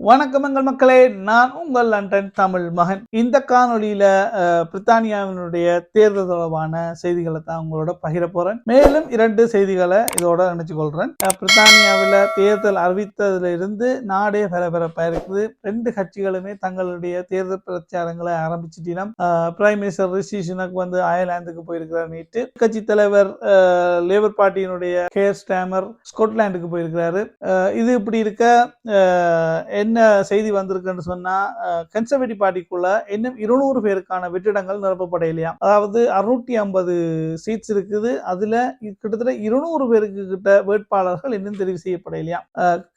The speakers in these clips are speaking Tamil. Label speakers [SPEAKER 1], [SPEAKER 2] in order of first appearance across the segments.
[SPEAKER 1] வணக்கம் எங்கள் மக்களே, நான் உங்கள் லண்டன் தமிழ் மகன். இந்த காணொலியில பிரித்தானியாவினுடைய தேர்தல் தொடர்பான செய்திகளை தான் உங்களோட பகிர போறேன். மேலும் 2 செய்திகளை இதோட நினைச்சு கொள்றேன். பிரித்தானியாவில் தேர்தல் அறிவித்ததுல இருந்து நாடே பரபரப்பா இருக்குது. 2 கட்சிகளுமே தங்களுடைய தேர்தல் பிரச்சாரங்களை ஆரம்பிச்சுட்டினம். பிரைம் மினிஸ்டர் ரிஷி சுனக் வந்து அயர்லாந்துக்கு போயிருக்கிறார். நேற்று கட்சி தலைவர் லேபர் பார்ட்டியினுடைய கேர் ஸ்டாமர் ஸ்காட்லாந்துக்கு போயிருக்கிறாரு. இது இப்படி இருக்க என்ன செய்தி வந்திருக்குன்னு சொன்னா, கன்சர்வேட்டிவ் பார்ட்டிக்குள்ள இன்னும் 200 பேருக்கான வெற்றிடங்கள் நிரப்பப்படையிலையா. அதாவது 650 சீட்ஸ் இருக்குது. அதுல கிட்டத்தட்ட 200 பேருக்கு கிட்ட வேட்பாளர்கள் இன்னும் தெரிவு செய்யப்படையிலையா.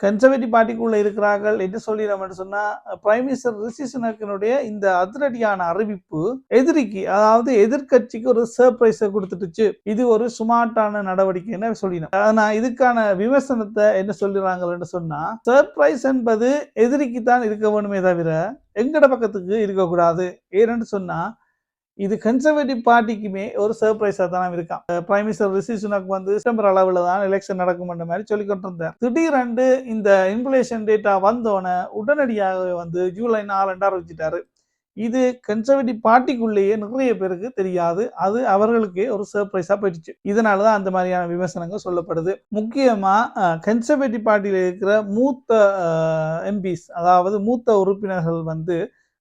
[SPEAKER 1] கன்சர்வேட்டிவ் பார்ட்டிக்குள்ள இருக்கிறார்கள் என்று சொல்லிடலாம் சொன்னா, பிரைம் மினிஸ்டர் ரிஷி சுனக்கினுடைய இந்த அதிரடியான அறிவிப்பு எதிரிக்கு, அதாவது எதிர்கட்சிக்கு ஒரு சர்ப்ரைஸை கொடுத்துட்டுச்சு. இது ஒரு சுமார்ட்டான நடவடிக்கைன்னு சொல்லினோம். ஆனா இதுக்கான விமர்சனத்தை என்ன சொல்லிடுறாங்கன்னு சொன்னா, சர்ப்ரைஸ் என்பது எதிரிக்கு தான் இருக்க வேணுமே தவிர எங்கட பக்கத்துக்கு இருக்கக்கூடாது. ஏன்னு சொன்னா, இது கன்சர்வேட்டிவ் பார்ட்டிக்குமே ஒரு சர்ப்ரைஸா தான் இருக்கான். பிரைம் மினிஸ்டர் ரிஷி சுனக் வந்து செப்டம்பர் அளவில் தான் எலெக்ஷன் நடக்கும் மாதிரி சொல்லிக் கொண்டிருந்தார். திடீரென்று இந்த இன்ஃப்ளேஷன் டேட்டா வந்தோடனே உடனடியாக வந்து ஜூலை 4 அறிவிச்சிட்டாரு. இது கன்சர்வேட்டிவ் பார்ட்டிக்குள்ளேயே நிறைய பேருக்கு தெரியாது. அது அவர்களுக்கே ஒரு சர்ப்ரைஸா போயிடுச்சு. இதனாலதான் அந்த மாதிரியான விமர்சனங்கள் சொல்லப்படுது. முக்கியமா கன்சர்வேட்டிவ் பார்ட்டியில இருக்கிற மூத்த எம்பிஸ், அதாவது மூத்த உறுப்பினர்கள் வந்து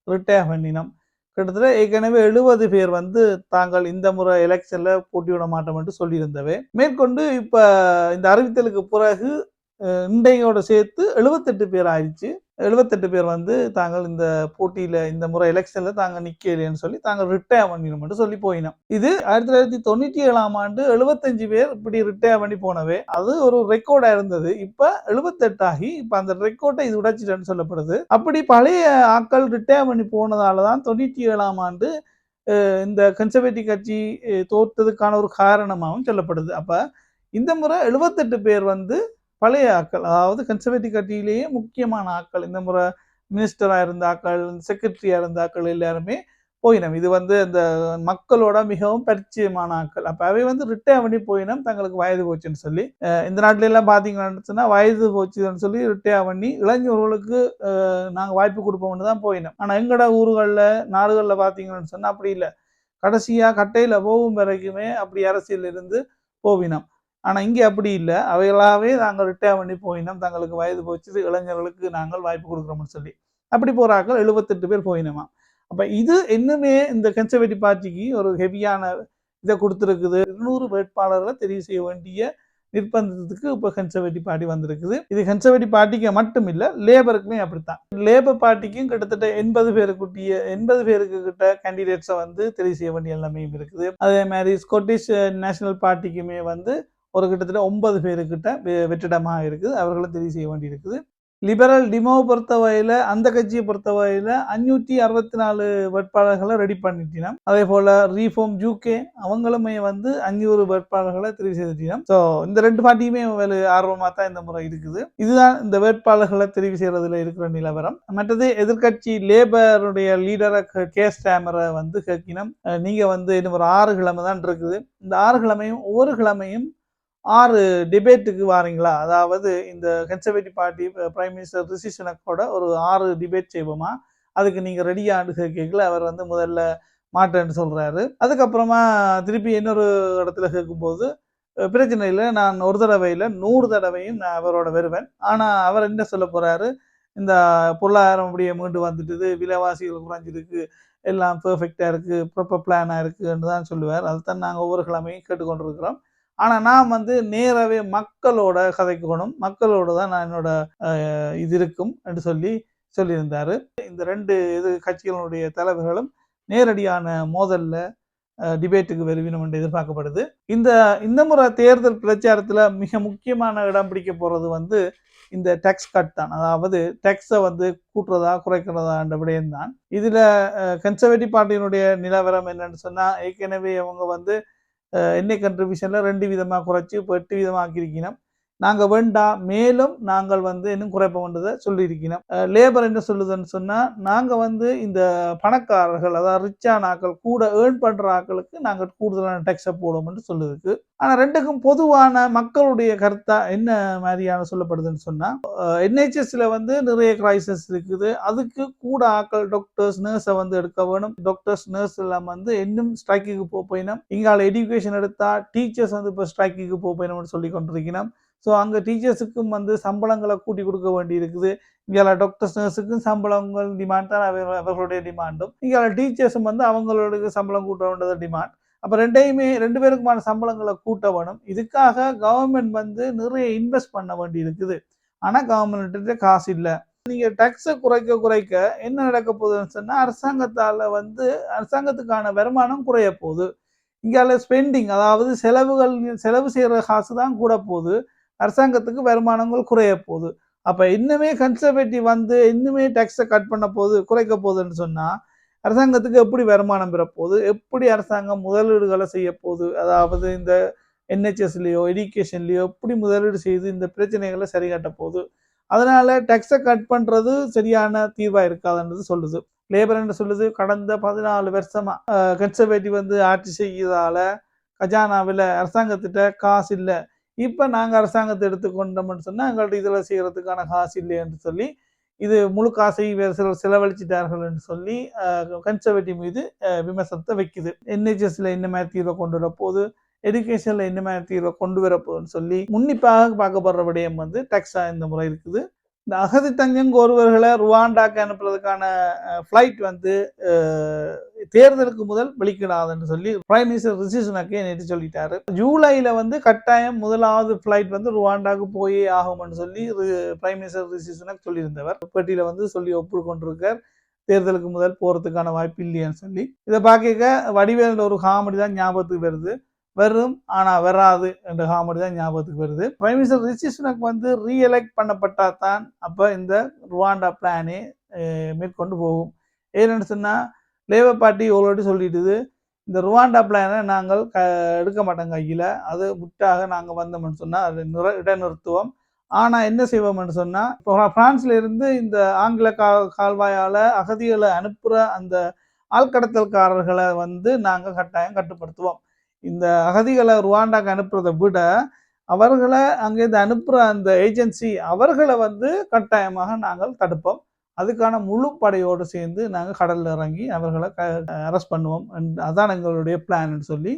[SPEAKER 1] ரிட்டையர் பண்ணினோம். கிட்டத்தட்ட ஏற்கனவே 70 பேர் வந்து தாங்கள் இந்த முறை எலெக்ஷன்ல போட்டியிட மாட்டோம் என்று சொல்லியிருந்தவை. மேற்கொண்டு இப்ப இந்த அறிவித்தலுக்கு பிறகு இன்றையோட சேர்த்து 78 பேர் ஆயிடுச்சு. 78 பேர் வந்து தாங்கள் இந்த போட்டியில இந்த முறை எலெக்ஷன்ல தாங்க நிக்கலைன்னு சொல்லி தாங்கள் ரிட்டையர் பண்ணிடும் சொல்லி போயினோம். இது 1997ஆம் ஆண்டு 75 பேர் இப்படி ரிட்டையர் பண்ணி போனவே. அது ஒரு ரெக்கார்டா இருந்தது. இப்ப 78 ஆகி இப்ப அந்த ரெக்கார்டை இது உடைச்சிட்டேன்னு சொல்லப்படுது. அப்படி பழைய ஆட்கள் ரிட்டையர் பண்ணி போனதாலதான் 97ஆம் ஆண்டு இந்த கன்சர்வேட்டிவ் கட்சி தோற்றதுக்கான ஒரு காரணமாகவும் சொல்லப்படுது. அப்ப இந்த முறை 78 பேர் வந்து பழைய ஆட்கள், அதாவது கன்சர்வேட்டிவ் கட்சியிலேயே முக்கியமான ஆட்கள், இந்த முறை மினிஸ்டரா இருந்த ஆட்கள், செக்ரட்டரியா இருந்த ஆட்கள் எல்லாருமே போயினம். இது வந்து இந்த மக்களோட மிகவும் பரிச்சயமான ஆட்கள். அப்ப அவை வந்து ரிட்டையர் பண்ணி போயினம், தங்களுக்கு வயது போச்சுன்னு சொல்லி. இந்த நாட்டில எல்லாம் பாத்தீங்கன்னா வயது போச்சுன்னு சொல்லி ரிட்டையர் பண்ணி இளைஞர்களுக்கு நாங்க வாய்ப்பு கொடுப்போம்னு தான் போயினோம். ஆனா எங்கட ஊர்கள்ல நாடுகள்ல பாத்தீங்கன்னு சொன்னா அப்படி இல்லை. கடைசியா கட்டையில போகும் வரைக்குமே அப்படி அரசியல் இருந்து போவினோம். ஆனா இங்க அப்படி இல்லை. அவைகளாவே நாங்கள் ரிட்டையர் பண்ணி போயினோம், தங்களுக்கு வயது போச்சு, இளைஞர்களுக்கு நாங்கள் வாய்ப்பு கொடுக்குறோம்னு சொல்லி. அப்படி போறாக்கள் 78 பேர் போயினோமா. அப்ப இது இன்னுமே இந்த கன்சர்வேட்டிவ் பார்ட்டிக்கு ஒரு ஹெவியான இதை கொடுத்துருக்குது. 200 வேட்பாளர்களை தெரிவு செய்ய வேண்டிய நிர்பந்தத்துக்கு இப்ப கன்சர்வேட்டிவ் பார்ட்டி வந்திருக்குது. இது கன்சர்வேட்டிவ் பார்ட்டிக்கு மட்டும் இல்ல, லேபருக்குமே அப்படித்தான். லேபர் பார்ட்டிக்கும் கிட்டத்தட்ட 80 பேருக்கு கிட்ட கேண்டிடேட்ஸை வந்து தெரிவு செய்ய வேண்டிய நிலைமையும் இருக்குது. அதே மாதிரி ஸ்காட்டிஷ் நேஷனல் பார்ட்டிக்குமே வந்து ஒரு கிட்டத்தட்ட 9 பேருக்கிட்ட வெற்றிடமாக இருக்குது. அவர்களும் தெரிவு செய்ய வேண்டி இருக்குது. லிபரல் டிமோவை பொறுத்தவரையில, அந்த கட்சியை பொறுத்தவரையில 564 வேட்பாளர்களை ரெடி பண்ணிட்டினோம். அதே போல ரீஃபார்ம் யூகே அவங்களுமே வந்து 500 வேட்பாளர்களை தெரிவு செய்துட்டினோம். ஸோ இந்த 2 பார்ட்டியுமே ஆர்வமாக தான் இந்த முறை இருக்குது. இதுதான் இந்த வேட்பாளர்களை தெரிவு செய்யறதுல இருக்கிற நிலவரம். மற்றது எதிர்கட்சி லேபருடைய லீடரை கேர் ஸ்டாமரை வந்து கேட்கினோம். நீங்க வந்து இன்னும் ஒரு 6 கிழமை தான் இருக்குது. இந்த 6 கிழமையும் ஒவ்வொரு கிழமையும் 6 டிபேட்டுக்கு வாரீங்களா, அதாவது இந்த கன்சர்வேட்டிவ் பார்ட்டி பிரைம் மினிஸ்டர் ரிஷி சுனக்கோட ஒரு 6 டிபேட் செய்வோமா, அதுக்கு நீங்க ரெடியான்னு கேட்கல. அவர் வந்து முதல்ல மாட்டேன்னு சொல்றாரு. அதுக்கப்புறமா திருப்பி இன்னொரு இடத்துல கேட்கும்போது பிரச்சனை இல்லை, நான் ஒரு தடவையில் 100 தடவையும் நான் அவரோட வருவேன். ஆனா அவர் என்ன சொல்ல போறாரு, இந்த பொருளாதாரம் அப்படியே மீண்டு வந்துட்டுது, விலைவாசிகள் குறைஞ்சிருக்கு, எல்லாம் பெர்ஃபெக்டா இருக்கு, ப்ராப்பர் பிளானா இருக்குன்னு தான் சொல்லுவார். அதுதான் நாங்கள் ஒவ்வொரு கிழமையும் கேட்டுக்கொண்டிருக்கிறோம். ஆனா நான் வந்து நேராவே மக்களோட கதைக்கணும், மக்களோட தான் நான் என்னோட இது இருக்கும் என்று சொல்லியிருந்தாரு. இந்த 2 கட்சிகளுடைய தலைவர்களும் நேரடியான மோதல்ல டிபேட்டுக்கு வருவினம் என்று எதிர்பார்க்கப்படுது. இந்த முறை தேர்தல் பிரச்சாரத்துல மிக முக்கியமான இடம் பிடிக்க போறது வந்து இந்த டேக்ஸ் கட் தான். அதாவது டேக்ஸை வந்து கூட்டுறதா குறைக்கிறதா என்ற விடயம் தான். இதுல கன்சர்வேட்டிவ் பார்ட்டியினுடைய நிலவரம் என்னன்னு சொன்னா, ஏற்கனவே அவங்க வந்து எண்ணெய் கண்ட்ரிபியூஷன்ல 2 விதமா குறைச்சி இப்போ 8 விதமா ஆக்கியிருக்கணும். நாங்க வேண்டாம், மேலும் நாங்கள் வந்து இன்னும் குறைப்போம்ன்றதை சொல்லியிருக்கிறோம். லேபர் என்ன சொல்லுதுன்னு சொன்னா, நாங்க வந்து இந்த பணக்காரர்கள், அதாவது ரிச்சான ஆட்கள், கூட ஏர்ன் பண்ற ஆட்களுக்கு நாங்க கூடுதலான டேக்ஸை போடுவோம்னு சொல்லுது. ஆனா ரெண்டுக்கும் பொதுவான மக்களுடைய கருத்தா என்ன மாதிரியான சொல்லப்படுதுன்னு சொன்னா, என்ஹெச்எஸ்ல வந்து நிறைய கிரைசிஸ் இருக்குது. அதுக்கு கூட ஆட்கள் டாக்டர்ஸ், நர்ஸை வந்து எடுக்க வேணும். டாக்டர்ஸ், நர்ஸ் எல்லாம் வந்து இன்னும் ஸ்ட்ரைக்குக்கு போயினும். இங்கால எஜுகேஷன் எடுத்தா டீச்சர்ஸ் வந்து இப்போ ஸ்ட்ரைக்குக்கு போயினும்னு சொல்லி கொண்டிருக்கணும். ஸோ அங்கே டீச்சர்ஸுக்கும் வந்து சம்பளங்களை கூட்டி கொடுக்க வேண்டி இருக்குது. இங்கே டாக்டர்ஸ், நர்ஸுக்கும் சம்பளங்கள் டிமாண்ட் தான் அவர்களுடைய டிமாண்டும். இங்கே டீச்சர்ஸும் வந்து அவங்களுடைய சம்பளம் கூட்ட வேண்டியது டிமாண்ட். அப்போ ரெண்டு பேருக்குமான சம்பளங்களை கூட்ட வேணும். இதுக்காக கவர்மெண்ட் வந்து நிறைய இன்வெஸ்ட் பண்ண வேண்டி இருக்குது. ஆனால் கவர்மெண்ட் காசு இல்லை. நீங்க டேக்ஸை குறைக்க என்ன நடக்க போகுதுன்னு சொன்னா, அரசாங்கத்தால வந்து அரசாங்கத்துக்கான வருமானம் குறைய போகுது. இங்கால ஸ்பெண்டிங், அதாவது செலவு செய்யற காசு தான் கூட போகுது. அரசாங்கத்துக்கு வருமானங்கள் குறைய போகுது. அப்ப இன்னுமே கன்சர்வேட்டிவ் வந்து இன்னுமே டேக்ஸை கட் பண்ண போகுது, குறைக்க போகுதுன்னு சொன்னா அரசாங்கத்துக்கு எப்படி வருமானம் பெறப்போகுது, எப்படி அரசாங்கம் முதலீடுகளை செய்ய போகுது, அதாவது இந்த என்ஹெச்எஸ்லயோ எஜுகேஷன்லயோ எப்படி முதலீடு செய்து இந்த பிரச்சனைகளை சரி கட்ட போகுது. அதனால டேக்ஸை கட் பண்றது சரியான தீர்வா இருக்காதுன்றது சொல்லுது. லேபர் என்ன சொல்லுது, கடந்த 14 வருஷமா கன்சர்வேட்டிவ் வந்து ஆட்சி செய்யறதால கஜானாவில் அரசாங்கத்திட்ட காசு இல்லை. இப்போ நாங்கள் அரசாங்கத்தை எடுத்துக்கொண்டோம்னு சொன்னால் எங்கள்ட்ட இதில் செய்கிறதுக்கான காசு இல்லை என்று சொல்லி, இது முழு காசையும் வேறு சிலர் செலவழிச்சிட்டார்கள் என்று சொல்லி கன்சர்வேட்டிவ் மீது விமர்சனத்தை வைக்குது. என்ஹெச்எஸ்ல என்ன மாதிரி தீர்வை கொண்டு வர போகுது, எஜுகேஷன்ல என்ன மாதிரி தீர்வை கொண்டு வர போகுதுன்னு சொல்லி உன்னிப்பாக பார்க்கப்படுற விடயம் வந்து டேக்ஸா இந்த முறை இருக்குது. இந்த அகதி தஞ்சம் கோருவர்களை ருவாண்டாக்கு அனுப்புறதுக்கான ஃப்ளைட் வந்து தேர்தலுக்கு முதல் வெளிக்கிடாதுன்னு சொல்லி பிரைம் மினிஸ்டர் ரிஷி சுனக்கே நேற்று சொல்லிட்டாரு. ஜூலைல வந்து கட்டாயம் முதலாவது ஃப்ளைட் வந்து ருவாண்டாக்கு போயே ஆகும்னு சொல்லி பிரைம் மினிஸ்டர் ரிஷி சுனக் சொல்லியிருந்தவர் பேட்டியில வந்து சொல்லி ஒப்புக்கொண்டிருக்கார். தேர்தலுக்கு முதல் போறதுக்கான வாய்ப்பு இல்லையான்னு சொல்லி. இதை பார்க்க வடிவேல் ஒரு காமெடி தான் ஞாபகத்துக்கு வருது. வரும் ஆனா வராது என்ற காமெடி தான் ஞாபகத்துக்கு வருது. பிரைம் மினிஸ்டர் ரிஷி சுனக் வந்து ரீஎலெக்ட் பண்ணப்பட்டா தான் அப்ப இந்த ருவாண்டா பிளானே மேற்கொண்டு போகும். ஏன்னு சொன்னா லேபர் பார்ட்டி ஆல்ரெடி சொல்லிட்டுது, இந்த ருவாண்டா பிளானை நாங்கள் எடுக்க மாட்டோம் கையில், அது முட்டாக நாங்கள் வந்தோம்னு சொன்னால் அது இடைநிறுத்துவோம். ஆனால் என்ன செய்வோம்னு சொன்னால், இப்போ பிரான்ஸ்ல இருந்து இந்த ஆங்கில கால்வாயால் அகதிகளை அனுப்புகிற அந்த ஆழ்கடத்தல்காரர்களை வந்து நாங்கள் கட்டாயம் கட்டுப்படுத்துவோம். இந்த அகதிகளை ருவாண்டாக்கு அனுப்புறதை விட அவர்களை அங்கேருந்து அனுப்புகிற அந்த ஏஜென்சி அவர்களை வந்து கட்டாயமாக நாங்கள் தடுப்போம். அதுக்கான முழு படையோடு சேர்ந்து நாங்கள் கடலில் இறங்கி அவர்களை அரெஸ்ட் பண்ணுவோம். அதான் எங்களுடைய பிளான் சொல்லி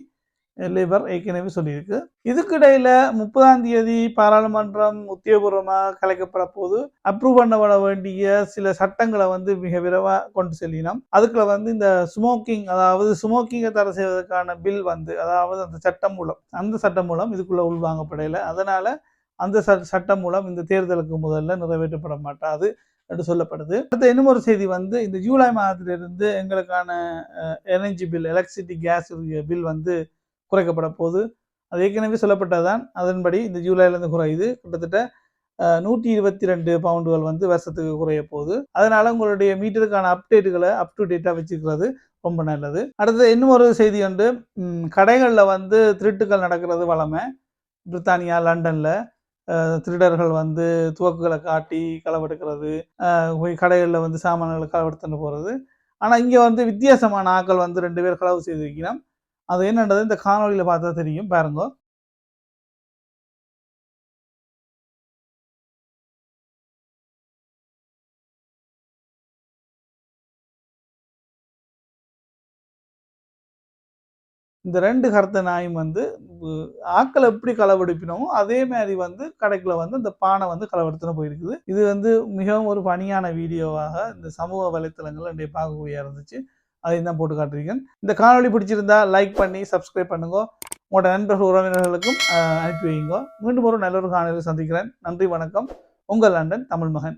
[SPEAKER 1] லேபர் ஏற்கனவே சொல்லியிருக்கு. இதுக்கிடையில 30ஆம் தேதி பாராளுமன்றம் உத்தியோகபூர்வமாக கலைக்கப்பட போது அப்ரூவ் பண்ணப்பட வேண்டிய சில சட்டங்களை வந்து மிக விரைவாக கொண்டு செல்லினோம். அதுக்குள்ள வந்து இந்த ஸ்மோக்கிங், அதாவது ஸ்மோக்கிங்கை தடை செய்வதற்கான பில் வந்து, அதாவது அந்த சட்டம் மூலம் இதுக்குள்ள உள்வாங்கப்படையில. அதனால அந்த சட்டம் மூலம் இந்த தேர்தலுக்கு முதல்ல நிறைவேற்றப்பட மாட்டாது என்று சொல்லப்படுது. அடுத்த இன்னும் ஒரு செய்தி வந்து, இந்த ஜூலை மாதத்திலிருந்து எங்களுக்கான energy bill, electricity gas bill வந்து குறைக்கப்பட போகுது. அது ஏற்கனவே சொல்லப்பட்டதுதான். அதன்படி இந்த ஜூலைலேருந்து குறையுது. கிட்டத்தட்ட 122 பவுண்டுகள் வந்து வருஷத்துக்கு குறைய போகுது. அதனால உங்களுடைய மீட்டருக்கான அப்டேட்டுகளை அப் டு டேட்டாக வச்சுக்கிறது ரொம்ப நல்லது. அடுத்தது இன்னும் ஒரு செய்தி வந்து, கடைகளில் வந்து திருட்டுகள் நடக்கிறது வளமை. பிரித்தானியா, லண்டனில் திருடர்கள் வந்து துவக்குகளை காட்டி களவெடுக்கிறது, கடைகளில் வந்து சாமான்களை களவெடுத்துன்னு போகிறது. ஆனால் இங்கே வந்து வித்தியாசமான ஆட்கள் வந்து 2 பேர் களவு செய்து வைக்கணும். அது என்னன்றது இந்த காணொலியில் பார்த்தா தெரியும், பாருங்க. இந்த 2 கருத்த நாயும் வந்து ஆக்களை எப்படி களவெடுப்பினோமோ அதே மாதிரி வந்து கடைக்குள்ள வந்து இந்த பானை வந்து களவெடுத்துன்னு போயிருக்குது. இது வந்து மிகவும் ஒரு பணியான வீடியோவாக இந்த சமூக வலைத்தளங்கள் என்னை பார்க்கக்கூடிய இருந்துச்சு. அதையும் தான் போட்டு காட்டிருக்கேன். இந்த காணொலி பிடிச்சிருந்தா லைக் பண்ணி சப்ஸ்கிரைப் பண்ணுங்க. உங்களோட நண்பர்கள், உறவினர்களுக்கும் அனுப்பி வைங்க. மீண்டும் ஒரு நல்ல ஒரு காணொலியில் சந்திக்கிறேன். நன்றி, வணக்கம். உங்கள் லண்டன் தமிழ் மகன்.